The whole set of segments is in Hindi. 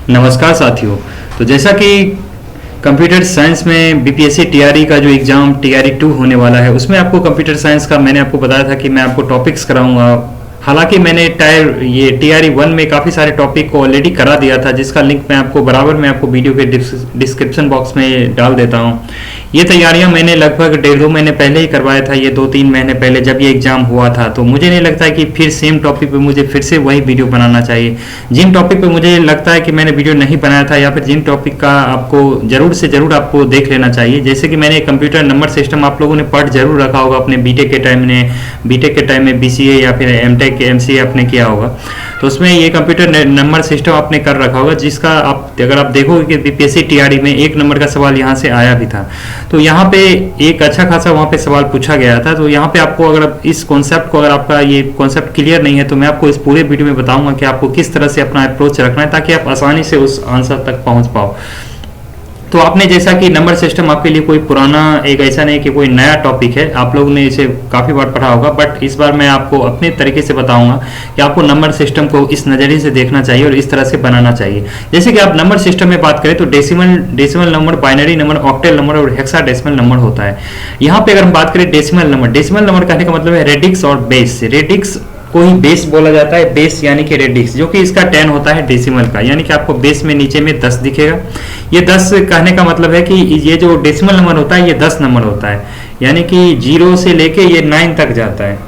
नमस्कार साथियों। तो जैसा कि कंप्यूटर साइंस में बीपीएससी टीआरई का जो एग्ज़ाम टीआरई 2 होने वाला है, उसमें आपको कंप्यूटर साइंस का मैंने आपको बताया था कि मैं आपको टॉपिक्स कराऊंगा। हालांकि मैंने ये टीआरई 1 में काफ़ी सारे टॉपिक को ऑलरेडी करा दिया था, जिसका लिंक मैं आपको बराबर में आपको वीडियो के डिस्क्रिप्शन बॉक्स में डाल देता हूं। ये तैयारियां मैंने लगभग 1.5-2 महीने पहले ही करवाया था, ये 2-3 महीने पहले जब ये एग्ज़ाम हुआ था। तो मुझे नहीं लगता है कि फिर सेम टॉपिक पे मुझे फिर से वही वीडियो बनाना चाहिए। जिन टॉपिक पे मुझे लगता है कि मैंने वीडियो नहीं बनाया था, या फिर जिन टॉपिक का आपको ज़रूर से ज़रूर आपको देख लेना चाहिए, जैसे कि मैंने कंप्यूटर नंबर सिस्टम आप लोगों ने पढ़ जरूर रखा होगा अपने बीटेक के टाइम में बीसीए या फिर एमटेक एमसीए आपने किया होगा। तो उसमें ये कंप्यूटर नंबर सिस्टम आपने कर रखा होगा, जिसका अगर आप देखोगे कि बीपीएससी टीआरई में 1 नंबर का सवाल यहाँ से आया भी था। तो यहाँ पे एक अच्छा खासा वहाँ पे सवाल पूछा गया था। तो यहाँ पे आपको अगर इस कॉन्सेप्ट को, अगर आपका ये कॉन्सेप्ट क्लियर नहीं है, तो मैं आपको इस पूरे वीडियो में बताऊंगा कि आपको किस तरह से अपना अप्रोच रखना है, ताकि आप आसानी से उस आंसर तक पहुँच पाओ। तो आपने जैसा कि नंबर सिस्टम आपके लिए कोई पुराना, एक ऐसा नहीं कि कोई नया टॉपिक है, आप लोगों ने इसे काफ़ी बार पढ़ा होगा, बट इस बार मैं आपको अपने तरीके से बताऊंगा कि आपको नंबर सिस्टम को इस नज़रिए से देखना चाहिए और इस तरह से बनाना चाहिए। जैसे कि आप नंबर सिस्टम में बात करें तो decimal number, binary number, octal number और हेक्साडेसिमल नंबर होता है। यहाँ पे अगर हम बात करें डेसिमल नंबर कहने का मतलब है रेडिक्स और बेस। रेडिक्स को ही बेस बोला जाता है, बेस यानी कि रेडिक्स, जो कि इसका 10 होता है डेसिमल का, यानी कि आपको बेस में नीचे में 10 दिखेगा। ये 10 कहने का मतलब है कि ये जो डेसिमल नंबर होता है ये 10 नंबर होता है, यानी कि 0 से लेके ये 9 तक जाता है,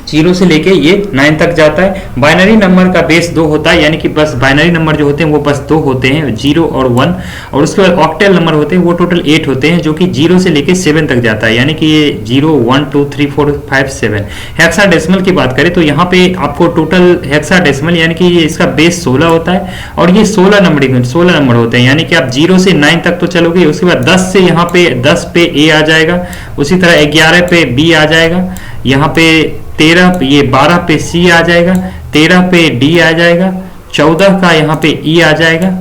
0 से लेके ये 9 तक जाता है। बाइनरी नंबर का बेस 2 होता है, यानी कि बस बाइनरी नंबर जो होते हैं वो बस 2 होते हैं, 0 और 1। और उसके बाद ऑक्टल नंबर होते हैं, वो टोटल 8 होते हैं, जो कि 0 से लेके 7 तक जाता है, यानी कि ये 0 1 2 3 4 5 7। हेक्साडेसिमल की बात करें तो यहाँ पे आपको टोटल हेक्साडेसिमल यानी कि इसका बेस 16 होता है, और ये 16 नंबर होते हैं, यानी कि आप 0 से 9 तक तो चलोगे, उसके बाद 10 से यहाँ पे 10 पे ए आ जाएगा, उसी तरह 11 पे बी आ जाएगा, यहाँ पे 12 पे सी आ जाएगा, 13 पे डी आ जाएगा, 14 का यहाँ पे ई आ जाएगा,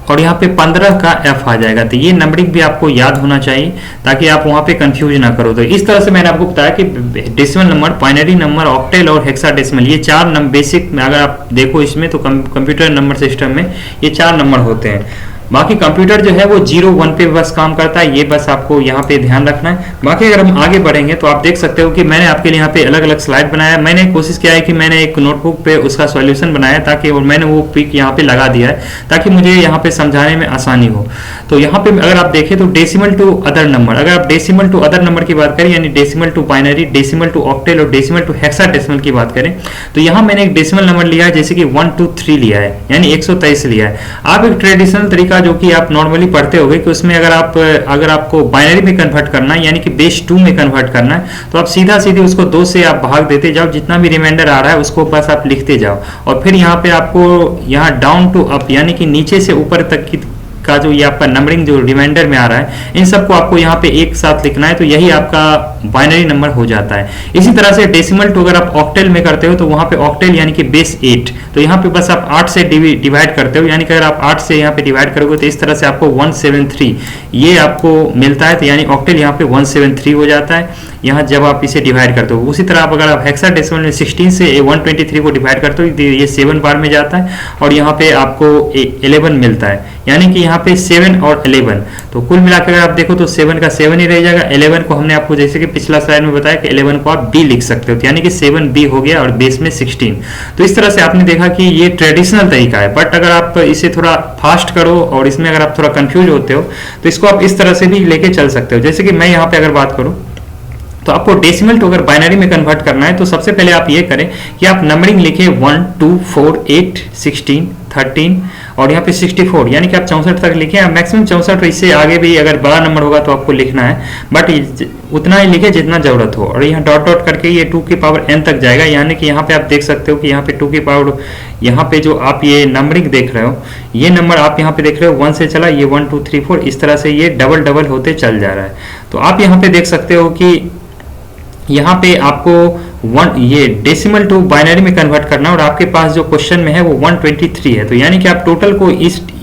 और यहाँ पे 15 का एफ आ जाएगा। तो ये नंबरिंग भी आपको याद होना चाहिए, ताकि आप वहाँ पे कंफ्यूज ना करो। तो इस तरह से मैंने आपको बताया कि decimal number, binary number, octal और हेक्साडेसिमल, ये 4 नंबर बेसिक में अगर आप देखो इसमें, तो कंप्यूटर नंबर सिस्टम में ये 4 नंबर होते हैं। बाकी कंप्यूटर जो है वो 0-1 पे बस काम करता है, ये बस आपको यहाँ पे ध्यान रखना है। बाकी अगर हम आगे बढ़ेंगे तो आप देख सकते हो कि मैंने आपके लिए यहाँ पे अलग अलग स्लाइड बनाया है। मैंने कोशिश किया है कि मैंने एक नोटबुक पे उसका सॉल्यूशन बनाया, ताकि, और मैंने वो पिक यहाँ पे लगा दिया है, ताकि मुझे यहाँ पे समझाने में आसानी हो। तो यहाँ पे अगर आप देखें तो डेसिमल टू अदर नंबर, अगर आप डेसिमल टू अदर नंबर की बात करें, यानी decimal to binary, decimal to octal और डेसिमल टू हेक्साडेसिमल की बात करें, तो यहाँ मैंने एक डेसिमल नंबर लिया है, जैसे कि 1 2 3 लिया है, यानी 123 लिया है। आप एक ट्रेडिशनल तरीका जो कि आप नॉर्मली पढ़ते होंगे कि उसमें अगर आपको बाइनरी में कन्वर्ट करना है, यानी कि बेस 2 में कन्वर्ट करना है, तो आप सीधा सीधे उसको 2 से आप भाग देते जाओ, जितना भी रिमाइंडर आ रहा है उसको बस आप लिखते जाओ, और फिर यहाँ पे आपको यहाँ डाउन टू अप, यानी कि नीचे से ऊपर तक की का जो ये आपका नंबरिंग जो रिमाइंडर में आ रहा है, इन सबको आपको यहाँ पे एक साथ लिखना है, तो यही आपका बाइनरी नंबर हो जाता है। इसी तरह से डेसिमल टू अगर आप ऑक्टल में करते हो, तो वहाँ पे ऑक्टल यानी कि बेस 8, तो यहाँ पे बस आप 8 से डिवाइड करते हो, यानी कि अगर आप 8 से यहाँ पे डिवाइड करोगे तो इस तरह से आपको 173 ये आपको मिलता है, तो यानी ऑक्टल यहाँ पे 173 हो जाता है यहाँ जब आप इसे डिवाइड करते हो। उसी तरह आप अगर आप हेक्साडेसिमल में 16 से 123 को डिवाइड करते हो, ये 7 बार में जाता है, और यहाँ पे आपको 11 मिलता है, यानी कि यहाँ पे 7 और 11, तो कुल मिलाकर अगर आप देखो तो 7 का 7 ही रह जाएगा। 11 को हमने आपको जैसे कि पिछला स्लाइड में बताया कि 11 को आप बी लिख सकते हो, तो यानी कि 7b हो गया, और बेस में 16। तो इस तरह से आपने देखा कि ये ट्रेडिशनल तरीका है, बट अगर आप इसे थोड़ा फास्ट करो और इसमें अगर आप थोड़ा कंफ्यूज होते हो, तो इसको आप इस तरह से भी लेके चल सकते हो। जैसे कि मैं यहाँ पे अगर बात करूँ, तो आपको डेसिमल टू अगर बाइनरी में कन्वर्ट करना है, तो सबसे पहले आप ये करें कि आप नंबरिंग लिखें 1 2 4 8 16 13 और यहाँ पे 64, यानी कि आप 64 तक लिखें। आप मैक्सिमम 64, इससे आगे भी अगर बड़ा नंबर होगा तो आपको लिखना है, बट उतना ही लिखे जितना जरूरत हो। और यहाँ डॉट डॉट करके ये 2 की पावर n तक जाएगा, यानी कि यहाँ पे आप देख सकते हो कि यहाँ पे 2 की पावर, यहाँ पे जो आप ये नंबरिंग देख रहे हो, ये नंबर आप यहाँ पे देख रहे हो 1 से चला, ये 1 2 3 4, इस तरह से ये डबल डबल होते चल जा रहा है। तो आप यहाँ पे देख सकते हो कि यहाँ पे आपको ये डेसिमल टू बाइनरी में कन्वर्ट करना है, और आपके पास जो क्वेश्चन में है वो 123 है, तो यानी कि आप टोटल को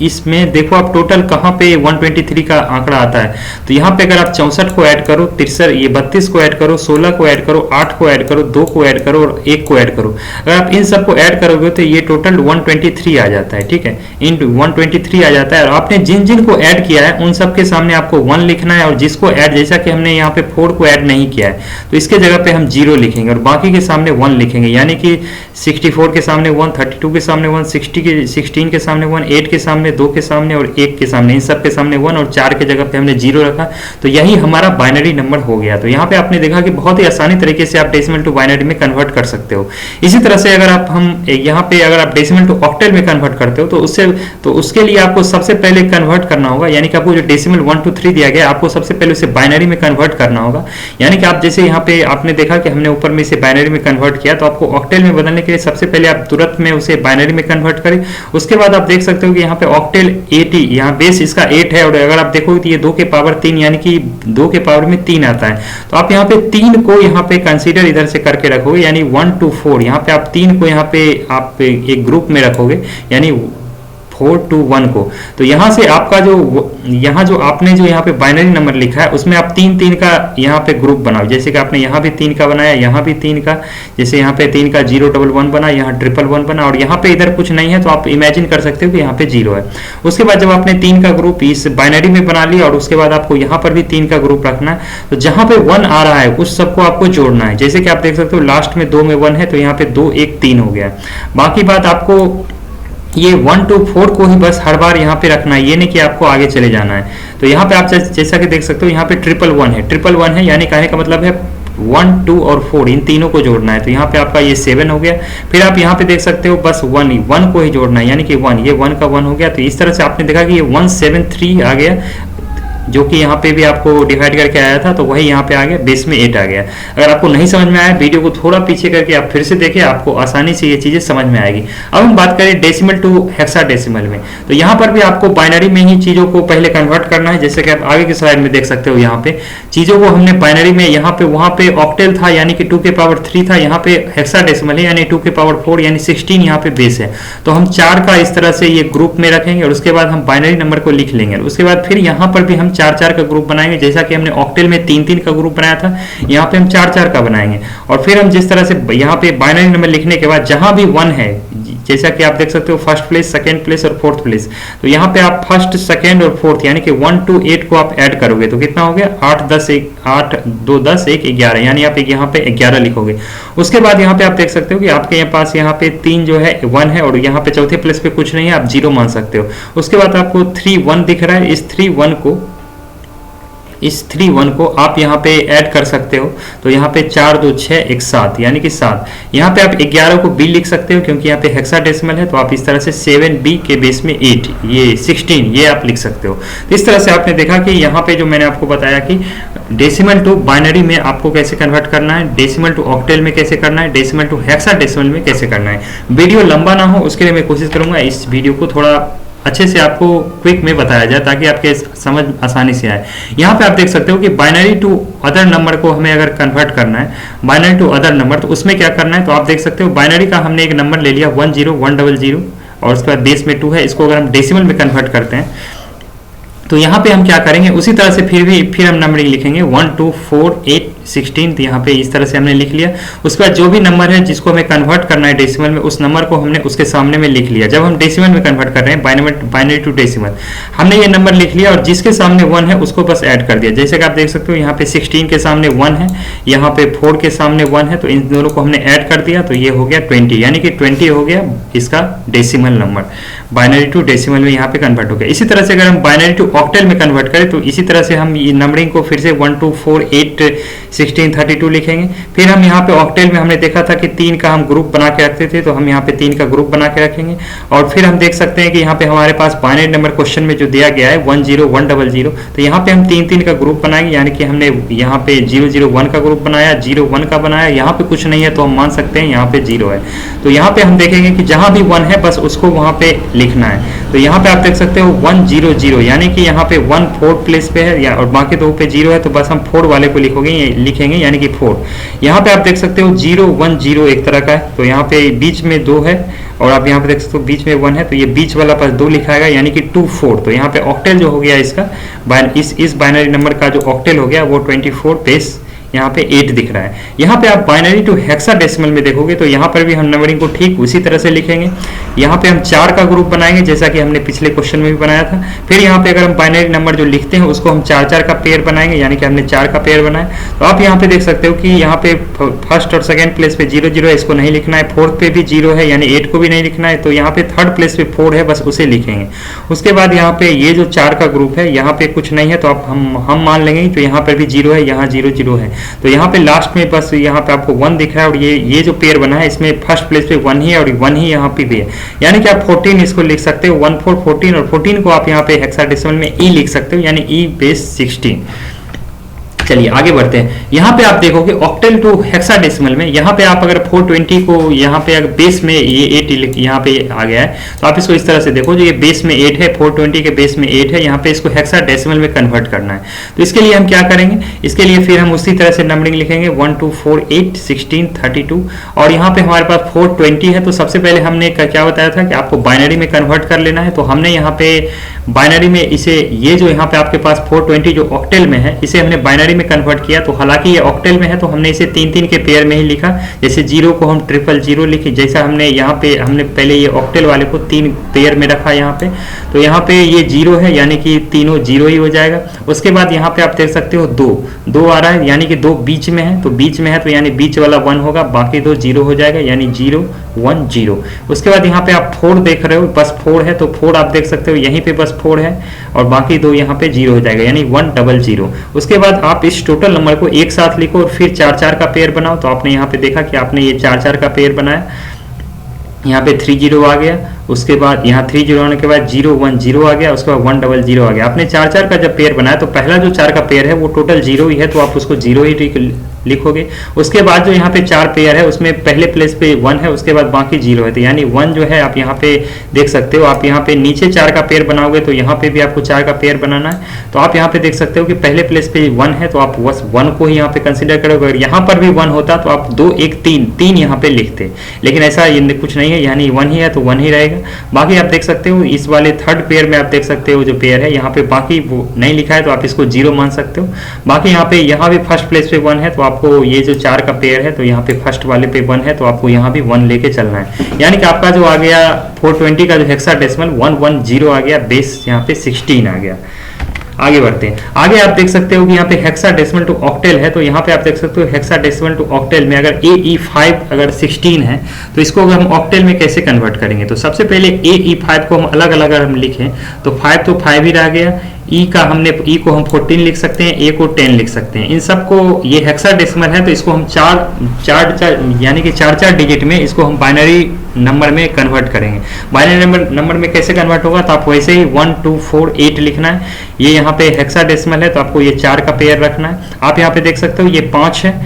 इसमें देखो आप टोटल कहाँ पे 123 का आंकड़ा आता है। तो यहाँ पे अगर आप 64 को ऐड करो, 63 ये 32 को ऐड करो, 16 को ऐड करो, 8 को ऐड करो, 2 को ऐड करो और 1 को ऐड करो, अगर आप इन सबको ऐड करोगे तो ये टोटल 123 आ जाता है। ठीक है, इंटू 123 आ जाता है। और आपने जिन जिन को ऐड किया है उन सबके सामने आपको 1 लिखना है, और जिसको ऐड, जैसा कि हमने यहाँ पे 4 को ऐड नहीं किया है तो इसके जगह पे हम 0 लिखेंगे और बाकी के सामने 1 लिखेंगे, यानी कि 64 के सामने 1, 32 के सामने 1, 16 के सामने 1, 8 के सामने, 2 के सामने और 1 के सामने, इन सब के सामने 1 और 4 के जगह पे हमने 0 रखा। तो यही हमारा बाइनरी नंबर हो गया। तो यहाँ पे आपने देखा कि बहुत ही आसानी तरीके से आप डेसिमल टू बाइनरी में कन्वर्ट कर सकते हो। इसी तरह से अगर हम यहाँ पे अगर आप डेसिमल टू ऑक्टल में कन्वर्ट करते हो तो उसके लिए आपको सबसे पहले कन्वर्ट करना होगा, यानी कि आपको जो डेसिमल 1 2 3 दिया गया आपको सबसे पहले उसे बाइनरी में कन्वर्ट करना होगा। यानी कि आप जैसे यहाँ पे आपने देखा कि हमने ऊपर में इसे बाइनरी में कन्वर्ट किया, तो आपको ऑक्टेल में बदलने के लिए सबसे पहले आप तुरंत में उसे बाइनरी में कन्वर्ट करें। उसके बाद आप देख सकते हो कि यहाँ पे ऑक्टेल 80, यहाँ बेस इसका 8 है, और अगर आप देखोगे तो ये 2 के पावर 3 यानी कि 2 के पावर में 3 आता है। तो आप यहाँ पे 3 को यहाँ पे कंसीडर इधर से करके रखोगे, यानी 1 2 4, यहाँ पे आप 3 को यहाँ पे आप एक ग्रुप में रखोगे, यानी 4 2 1 को। तो यहाँ से आपका जो यहाँ जो आपने जो यहाँ पे बाइनरी नंबर लिखा है उसमें आप 3 3 का यहाँ पे ग्रुप बनाओ, जैसे कि आपने यहाँ भी 3 का बनाया, यहाँ भी 3 का, जैसे यहाँ पे 3 का 0 1 1 बना, यहाँ 1 1 1 बना, और यहाँ पे इधर कुछ नहीं है तो आप इमेजिन कर सकते हो कि यहाँ पे 0 है। उसके बाद जब आपने 3 का ग्रुप इस बाइनरी में बना लिया और उसके बाद आपको यहाँ पर भी 3 का ग्रुप रखना है, तो जहाँ पे 1 आ रहा है उस सबको आपको जोड़ना है। जैसे कि आप देख सकते हो लास्ट में 2 में 1 है तो यहाँ पे 2 1 3 हो गया। बाकी बात आपको ये 1 2 4 को ही बस हर बार यहाँ पे रखना है, ये नहीं कि आपको आगे चले जाना है। तो यहाँ पे आप जैसा कि देख सकते हो यहाँ पे 1 है, यानी कहने का मतलब है 1 2 और 4 इन तीनों को जोड़ना है। तो यहाँ पे आपका ये 7 हो गया। फिर आप यहाँ पे देख सकते हो बस 1 को ही जोड़ना है, यानी कि 1, ये 1 का 1 हो गया। तो इस तरह से आपने देखा कि ये 173 आ गया, जो कि यहाँ पे भी आपको डिवाइड करके आया था, तो वही यहाँ पे आ गया, बेस में 8 आ गया। अगर आपको नहीं समझ में आया, वीडियो को थोड़ा पीछे करके आप फिर से देखें, आपको आसानी से ये चीजें समझ में आएगी। अब हम बात करें डेसिमल टू हेक्साडेसिमल में, तो यहाँ पर भी आपको बाइनरी में ही चीजों को पहले कन्वर्ट करना है। जैसे कि आप आगे की स्लाइड में देख सकते हो, यहाँ पे चीजों को हमने बाइनरी में, यहाँ पे वहां पे ऑक्टेल था यानी कि 2 के पावर 3 था, यहाँ पे हेक्साडेसिमल है यानी 2 के पावर 4 यानी 16 यहाँ पे बेस है। तो हम 4 का इस तरह से ये ग्रुप में रखेंगे और उसके बाद हम बाइनरी नंबर को लिख लेंगे। उसके बाद फिर यहाँ पर भी हम 4 का ग्रुप बनाएंगे, जैसा कि हमने ऑक्टेल में 3 का ग्रुप बनाया था, यहाँ पे हम 4 का बनाएंगे। और फिर हम जिस तरह से यहाँ पे बाइनरी नंबर लिखने के बाद जहां भी 1 है, जैसा कि आप देख सकते हो फर्स्ट प्लेस, सेकंड प्लेस और फोर्थ प्लेस, तो यहाँ पे आप फर्स्ट, सेकंड और फोर्थ यानी कि 1 2 8 को आप ऐड करोगे तो कितना हो गया, 8 10 1 8 2 10 1 11, यानी आप यहाँ पे 11 लिखोगे। उसके बाद यहाँ पे आप देख सकते हो कि आपके पास यहाँ पे 3 जो है 1 है और यहाँ पे चौथे प्लेस पे कुछ नहीं है, आप 0 मान सकते हो। उसके बाद आपको 3 1 दिख रहा है, इस 3 1 को आप यहाँ पे ऐड कर सकते हो। तो यहाँ पे 4 2 6 1 7 यानी कि 7। यहाँ पे आप 11 को बी लिख सकते हो क्योंकि यहाँ पे हेक्साडेसिमल है, तो आप इस तरह से 7b के बेस में 8, ये 16 ये आप लिख सकते हो। तो इस तरह से आपने देखा कि यहाँ पे जो मैंने आपको बताया कि डेसिमल टू बाइनरी में आपको कैसे कन्वर्ट करना है, डेसिमल टू ऑक्टेल में कैसे करना है, डेसिमल टू हेक्साडेसिमल में कैसे करना है। वीडियो लंबा ना हो उसके लिए मैं कोशिश करूंगा इस वीडियो को थोड़ा अच्छे से आपको क्विक में बताया जाए ताकि आपके समझ आसानी से आए। यहाँ पे आप देख सकते हो कि बाइनरी टू अदर नंबर को हमें अगर कन्वर्ट करना है, बाइनरी टू अदर नंबर, तो उसमें क्या करना है, तो आप देख सकते हो बाइनरी का हमने एक नंबर ले लिया 10100 और उसके बाद बेस में 2 है, इसको अगर हम डेसिमल में कन्वर्ट करते हैं तो यहाँ पे हम क्या करेंगे, उसी तरह से फिर हम नंबरिंग लिखेंगे 1 2 4 8 16। तो यहाँ पे इस तरह से हमने लिख लिया। उसके बाद जो भी नंबर है जिसको हमें कन्वर्ट करना है डेसिमल में, उस नंबर को हमने उसके सामने में लिख लिया। जब हम डेसिमल में कन्वर्ट कर रहे हैं बाइनरी टू डेसिमल, हमने ये नंबर लिख लिया और जिसके सामने 1 है उसको बस ऐड कर दिया। जैसे कि आप देख सकते हो यहाँ पे 16 के सामने 1 है, यहाँ पे 4 के सामने 1 है, तो इन दोनों को हमने ऐड कर दिया, तो ये हो गया 20, यानी कि 20 हो गया इसका decimal number. Binary to decimal में यहाँ पे कन्वर्ट हो गया। इसी तरह से अगर हम बाइनरी टू ऑक्टेल में कन्वर्ट करें तो इसी तरह से हम ये नंबरिंग को फिर से 1 2 4 8 16 32 लिखेंगे। फिर हम यहाँ पे ऑक्टेल में हमने देखा था कि 3 का हम ग्रुप बना के रखते थे, तो हम यहाँ पे 3 का ग्रुप बना के रखेंगे। और फिर हम देख सकते हैं कि यहाँ पे हमारे पास बाइनरी नंबर क्वेश्चन में जो दिया गया है 10100, तो यहाँ पे हम 3 का ग्रुप बनाएंगे, यानी कि हमने यहाँ पे 001 का ग्रुप बनाया, 01 का बनाया, यहाँ पे कुछ नहीं है तो हम मान सकते हैं यहाँ पे 0 है। तो यहाँ पे हम देखेंगे कि जहां भी 1 है बस उसको वहां पे लिखना है। तो यहाँ पे आप देख सकते हो 100, यानी कि यहाँ पे 1 4 प्लेस पे है और बाकी 2 पे 0 है, तो बस हम 4 वाले को लिखेंगे, यानी कि 4। यहाँ पे आप देख सकते हो 0 1 0 एक तरह का है, तो यहाँ पे बीच में 2 है और आप यहाँ पे देख सकते हो बीच में 1 है, तो ये बीच वाला पास 2 लिखाएगा, यानी कि 2 4। तो यहाँ पे ऑक्टेल जो हो गया इसका, इस बाइनरी नंबर का जो ऑक्टेल हो गया वो 24 बेस यहाँ पे 8 दिख रहा है। यहाँ पे आप बाइनरी टू हेक्साडेसिमल में देखोगे तो यहाँ पर भी हम नंबरिंग को ठीक उसी तरह से लिखेंगे। यहाँ पे हम 4 का ग्रुप बनाएंगे जैसा कि हमने पिछले क्वेश्चन में भी बनाया था। फिर यहाँ पे अगर हम बाइनरी नंबर जो लिखते हैं उसको हम 4 का पेयर बनाएंगे, यानी कि हमने 4 का पेयर बनाया। तो आप यहाँ पे देख सकते हो कि यहाँ पे फर्स्ट और सेकंड प्लेस पे 0 0 है, इसको नहीं लिखना है। फोर्थ पे भी 0 है, यानी 8 को भी नहीं लिखना है। तो यहाँ पे थर्ड प्लेस पे 4 है, बस उसे लिखेंगे। उसके बाद यहाँ पे ये जो 4 का ग्रुप है, यहाँ पे कुछ नहीं है तो आप हम मान लेंगे। तो यहाँ पर भी 0 है, यहाँ 0 0 है, तो यहाँ पे लास्ट में बस यहाँ पे आपको 1 दिख रहा है। और ये जो पेयर बना है इसमें फर्स्ट प्लेस पे 1 ही है और 1 ही यहाँ पे भी है, यानी कि आप 14 इसको लिख सकते हो। 1 4 14 और 14 को आप यहाँ पे हेक्साडेसिमल में ई लिख सकते हो, यानी ई बेस 16। चलिए आगे बढ़ते हैं। यहाँ पे आप देखोगे ऑक्टेल टू हेक्साडेसिमल में, यहाँ पे आप अगर 420 को यहाँ पे अगर बेस में ये 8 यहाँ पे आ गया है तो आप इसको इस तरह से देखो, जो ये बेस में 8 है, 420 के बेस में 8 है, यहाँ पे इसको हेक्साडेसिमल में कन्वर्ट करना है। तो इसके लिए हम क्या करेंगे, इसके लिए फिर हम उसी तरह से नंबरिंग लिखेंगे 1 2 4 8 16 32। और यहाँ पे हमारे पास 420 है, तो सबसे पहले हमने क्या बताया था कि आपको बाइनरी में कन्वर्ट कर लेना है। तो हमने यहाँ पे बाइनरी में इसे, ये जो यहाँ पे आपके पास 420 जो ऑक्टेल में है, इसे हमने बाइनरी में कन्वर्ट किया। तो हालांकि ये ऑक्टेल में है तो हमने इसे 3 के पेयर में ही लिखा। जैसे 0 को हम 000 लिखे, जैसा हमने यहाँ पे हमने पहले ये ऑक्टेल वाले को 3 पेयर में रखा यहाँ पे। तो यहाँ पे ये 0 है, यानी कि तीनों 0 ही हो जाएगा। उसके बाद यहाँ पे आप देख सकते हो 2 आ रहा है, यानी कि 2 बीच में है, तो बीच में है तो यानी बीच वाला 1 होगा, बाकी 2 0 हो जाएगा, यानी 0 1 0। उसके बाद यहाँ पे आप 4 देख रहे हो, बस 4 है, तो 4 आप देख सकते हो यहीं पे बस 4 है और बाकी 2 यहाँ पे 0 हो जाएगा, यानी 1 0 0। उसके बाद आप इस टोटल नंबर को एक साथ लिखो और फिर 4 का पेयर बनाओ। तो आपने यहाँ पे देखा कि आपने ये 4 का पेयर बनाया, यहाँ पे 3 0 आ गया। उसके बाद यहाँ 3 0 आने के बाद 0 1 0 आ गया, उसके बाद 1 0 0 आ गया। आपने 4 का जब पेयर बनाया तो पहला जो 4 का पेयर है वो टोटल 0 ही है, तो आप उसको 0 ही लिखोगे। उसके बाद जो यहाँ पे 4 पेयर है उसमें पहले प्लेस पे 1 है, उसके बाद बाकी 0 है, तो यानी 1 जो है आप यहाँ पे देख सकते हो। आप यहाँ पे नीचे 4 का पेयर बनाओगे तो यहाँ पे भी आपको 4 का पेयर बनाना है। तो आप यहाँ पे देख सकते हो कि पहले प्लेस पे 1 है, तो आप बस 1 को ही यहाँ पे कंसिडर करोगे। अगर यहाँ पर भी 1 होता तो आप 2 1 3 यहाँ पे लिखते, लेकिन ऐसा ये कुछ नहीं है, यानी 1 ही है तो 1 ही रहेगा। बाकी आप देख सकते हो इस वाले थर्ड पेयर में आप देख सकते हो जो पेयर है यहाँ पे बाकी वो नहीं लिखा है, तो आप इसको 0 मान सकते हो। बाकी यहाँ भी फर्स्ट प्लेस पे 1 है, तो आपको ये जो 4 का पेयर है तो यहाँ पे फर्स्ट वाले पे 1 है, तो आपको यहाँ भी 1 लेके चलना है, यानी कि आपका जो आ गया 420 का जो हेक्साडेसिमल 1 1 0 आ गया, बेस यहाँ पे 16 आ गया। आगे बढ़ते हैं। आगे आप देख सकते हो कि यहाँ पे हेक्साडेसिमल टू ऑक्टेल है, तो यहाँ पे आप देख सकते हो हेक्साडेसिमल टू ऑक्टेल में अगर AE5 अगर 16 है तो इसको अगर हम ऑक्टेल में कैसे कन्वर्ट करेंगे। तो सबसे पहले AE5 को हम अलग अलग अगर हम लिखें तो 5 तो 5 ही रह गया, ई को हम 14 लिख सकते हैं, ए को 10 लिख सकते हैं। इन सबको, ये हेक्साडेसिमल है तो इसको हम यानी कि 4 डिजिट में इसको हम बाइनरी नंबर में कन्वर्ट करेंगे। बाइनरी नंबर में कैसे कन्वर्ट होगा, तो आप वैसे ही 1 2 4 8 लिखना है। ये यहाँ पे हेक्साडेसिमल है तो आपको ये 4 का पेयर रखना है। आप यहाँ पे देख सकते हो ये 5 है,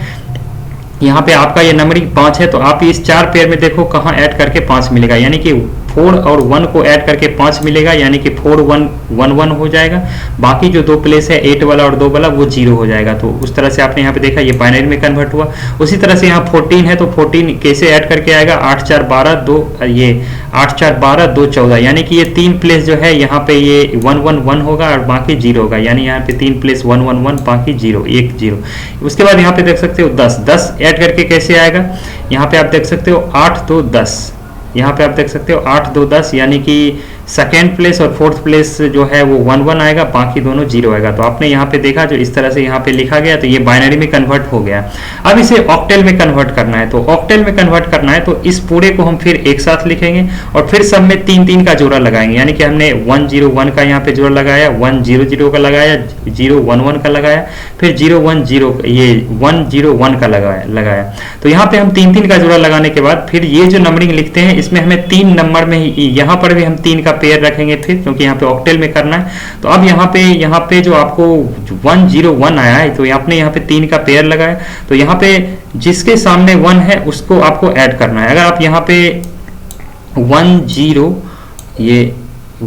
यहाँ पे आपका ये नंबरिंग 5 है, तो आप इस 4 पेयर में देखो कहाँ ऐड करके 5 मिलेगा, यानी कि 4 और 1 को ऐड करके 5 मिलेगा, यानी कि 4 1 1 1 हो जाएगा। बाकी जो 2 प्लेस है 8 वाला और 2 वाला वो 0 हो जाएगा। तो उस तरह से आपने यहाँ पे देखा ये बाइनरी में कन्वर्ट हुआ। उसी तरह से यहाँ 14 है तो 14 कैसे ऐड करके आएगा, 8 4 12 2 ये 8 4 12 2 14, यानी कि ये 3 प्लेस जो है यहाँ पे ये 1 1 1 होगा और बाकी 0 होगा, यानी यहाँ पे 3 प्लेस 1 1 1 बाकी 0 1 0। उसके बाद यहाँ पे देख सकते हो 10 ऐड करके कैसे आएगा, यहाँ पे आप देख सकते हो 8 2 10, यहाँ पे आप देख सकते हो 8 2 10, यानी कि सेकेंड प्लेस और फोर्थ प्लेस जो है वो 1 1 आएगा, बाकी दोनों 0 आएगा। तो आपने यहाँ पे देखा जो इस तरह से यहाँ पे लिखा गया, तो ये बाइनरी में कन्वर्ट हो गया। अब इसे ऑक्टेल में कन्वर्ट करना है, तो ऑक्टेल में कन्वर्ट करना है तो इस पूरे को हम फिर एक साथ लिखेंगे और फिर सब में 3 3 का जोड़ा लगाएंगे, यानी कि हमने 1 0 1 का यहाँ पे जोड़ा लगाया, 1 0 0 का लगाया, 0 1 1 का लगाया, फिर 0 1 0 ये 1 0 1 का लगाया। तो यहाँ पे हम 3 3 का जोड़ा लगाने के बाद फिर ये जो नंबरिंग लिखते हैं इसमें हमें 3 नंबर में ही, यहाँ पर भी हम 3 का पेयर रखेंगे फिर, क्योंकि यहाँ पे ऑक्टेल में करना है। तो अब यहाँ पे जो आपको 1 0 1 आया है तो आपने यहाँ पे 3 का पेयर लगाया, तो यहाँ पे जिसके सामने 1 है उसको आपको ऐड करना है। अगर आप यहाँ पे 1 0 ये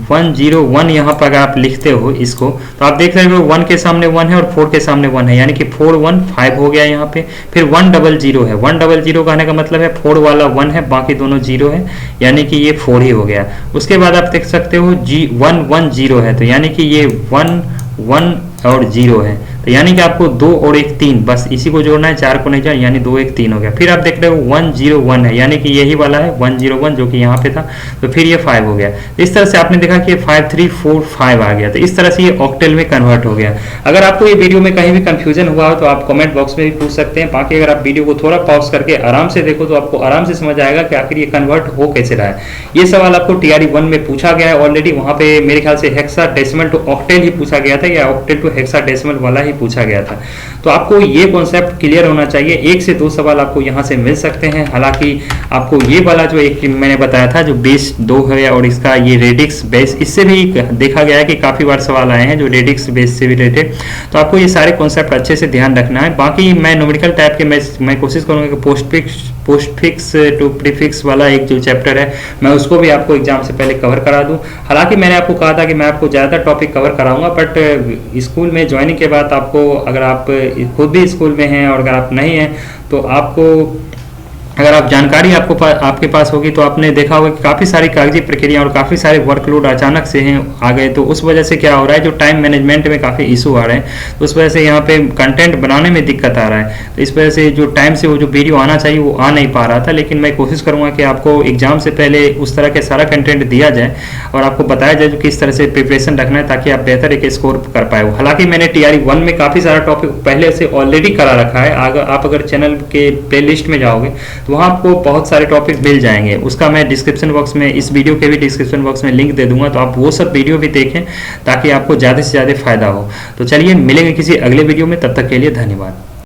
101 यहाँ पर अगर आप लिखते हो इसको, तो आप देख रहे हो 1 के सामने 1 है और 4 के सामने 1 है, यानी कि 415 हो गया यहाँ पे। फिर 100 है, 100 कहने का मतलब है 4 वाला 1 है, बाकी दोनों 0 है, यानी कि ये 4 ही हो गया। उसके बाद आप देख सकते हो G110 है, तो यानी कि ये 1 1 और 0 है, तो यानी कि आपको 2 और 1 3, बस इसी को जोड़ना है, 4 को नहीं जोड़ना, यानी 2 1 3 हो गया। फिर आप देख रहे हो 101 है, यानी कि यही वाला है 101 जो कि यहाँ पे था, तो फिर ये 5 हो गया। इस तरह से आपने देखा कि 5345 आ गया, तो इस तरह से ये ऑक्टेल में कन्वर्ट हो गया। अगर आपको ये वीडियो में कहीं भी कंफ्यूजन हुआ हो तो आप कमेंट बॉक्स में भी पूछ सकते हैं। बाकी अगर आप वीडियो को थोड़ा पॉज करके आराम से देखो तो आपको आराम से समझ आएगा कि आखिर ये कन्वर्ट हो कैसे रहा है। ये सवाल आपको TRE 1 में पूछा गया है ऑलरेडी, वहाँ पे मेरे ख्याल से हेक्साडेसिमल टू ऑक्टेल ही पूछा गया था, या ऑक्टेल टू हेक्साडेसिमल वाला ही पूछा गया था। तो आपको ये कॉन्सेप्ट क्लियर होना चाहिए। 1 से 2 सवाल आपको यहाँ से मिल सकते हैं। हालांकि आपको ये वाला जो एक मैंने बताया था जो बेस 2 है और इसका ये रेडिक्स बेस, इससे भी देखा गया है कि काफी बार सवाल आए हैं जो रेडिक्स बेस से भी रिलेटेड। तो आपको ये सारे कॉन्सेप्ट अच्छे से ध्यान रखना है। बाकी मैं न्यूमेरिकल टाइप के मैं कोशिश करूंगा कि पोस्टफिक्स टू प्रीफिक्स वाला एक जो चैप्टर है मैं उसको भी आपको एग्जाम से पहले कवर करा दूं। हालांकि मैंने आपको कहा था कि मैं आपको ज़्यादा टॉपिक कवर कराऊंगा, बट स्कूल में ज्वाइनिंग के बाद आपको, अगर आप खुद भी स्कूल में हैं और अगर आप नहीं हैं तो आपको, अगर आप जानकारी आपके पास होगी तो आपने देखा होगा कि काफ़ी सारी कागजी प्रक्रिया और काफ़ी सारे वर्कलोड अचानक से हैं आ गए, तो उस वजह से क्या हो रहा है, जो टाइम मैनेजमेंट में काफ़ी इशू आ रहे हैं, तो उस वजह से यहाँ पे कंटेंट बनाने में दिक्कत आ रहा है। तो इस वजह से जो टाइम से वो जो वीडियो आना चाहिए वो आ नहीं पा रहा था, लेकिन मैं कोशिश करूँगा कि आपको एग्जाम से पहले उस तरह के सारा कंटेंट दिया जाए और आपको बताया जाए जो किस तरह से प्रिपरेशन रखना है ताकि आप बेहतर एक स्कोर कर पाए। हालांकि मैंने TRE 1 में काफ़ी सारा टॉपिक पहले से ऑलरेडी करा रखा है। आप अगर चैनल के प्ले लिस्ट में जाओगे तो वहाँ आपको बहुत सारे टॉपिक मिल जाएंगे। उसका मैं डिस्क्रिप्शन बॉक्स में, इस वीडियो के भी डिस्क्रिप्शन बॉक्स में लिंक दे दूंगा, तो आप वो सब वीडियो भी देखें ताकि आपको ज़्यादा से ज़्यादा फायदा हो। तो चलिए मिलेंगे किसी अगले वीडियो में, तब तक के लिए धन्यवाद।